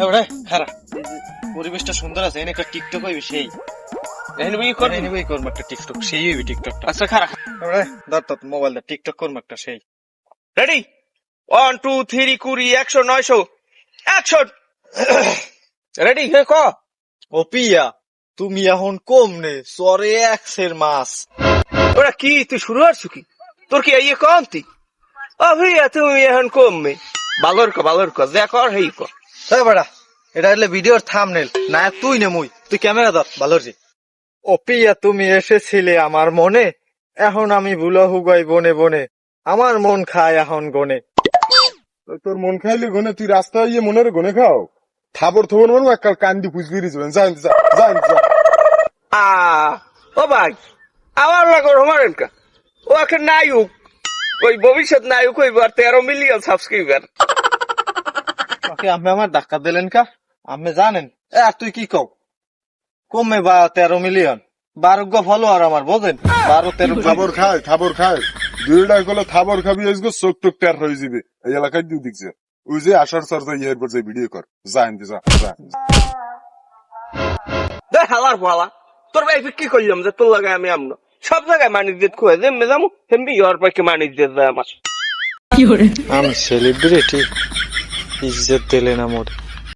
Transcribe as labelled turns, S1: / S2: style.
S1: এবারে খারা পরিবেশটা সুন্দর আছে, এনে একটা টিকটক হইবে সেই এনে করবো একটা টিকটক, সেই হইবে টিকটকটা।
S2: আচ্ছা খারা
S1: এবারে ধর তো মোবাইলটা টিকটক করবো একটা সেই।
S2: রেডি 1 2 3 20 100 900 অ্যাকশন রেডি হে ক
S1: ও পিয়া, তুমি এখন কম নে সরে একশের মাছ।
S2: ওরা কি তুই শুরু করছিস কি তোর কি এই কমতি ভাইয়া তুমি এখন কমবে ভালোর ক যা কর হেই কর
S1: এবারে এটা হলে ভিডিওর থাম্বনেল না, তুই নে মুই, তুই ক্যামেরা ধর ভালোর জি। ও পিয়া, তুমি এসেছিলে আমার মনে, এখন আমি ভুলা হুগাই বনে বনে, আমার মন খায় এখন গনে।
S3: তোর মন খাইলে গনে, তুই রাস্তায় গিয়ে মনের গনে খাও। থাবর থবর মারবো একটা কান্দি ফুসবিরি যাবেন। যা
S2: আ ও ভাই আমার লাগো রমারেন কা ও এখন নায়ক ওই ভবিষ্যৎ নায়ক হইব আর 13 মিলিয়ন সাবস্ক্রাইবার
S1: ওকে আপনি আমার ধাক্কা দিলেন কা? আপনি জানেন আর তুই কি কও কমে বা 13 মিলিয়ন 12 ফলোয়ার আমার, বোঝেন 12-13
S3: থাবর খায় 2 টাকা করলে থাবর খাবি আজকে চোখ টোক টের হয়ে যাবে। এই এলাকায় দিও দেখছে ওই যে আসার চর্চা ইয়ের পর যে ভিডিও কর যা
S2: দেখ হালার পালা তোর ভাই কি করলাম যে তোর লাগায় আমি আমনো সব জায়গায় মানিক দিত কয়ে যে মেজামু হেমবি ইয়ার পাকে মানিক দিত যায় আমার
S1: আমি সেলিব্রিটি, ইজ্জত দিলেন আমার।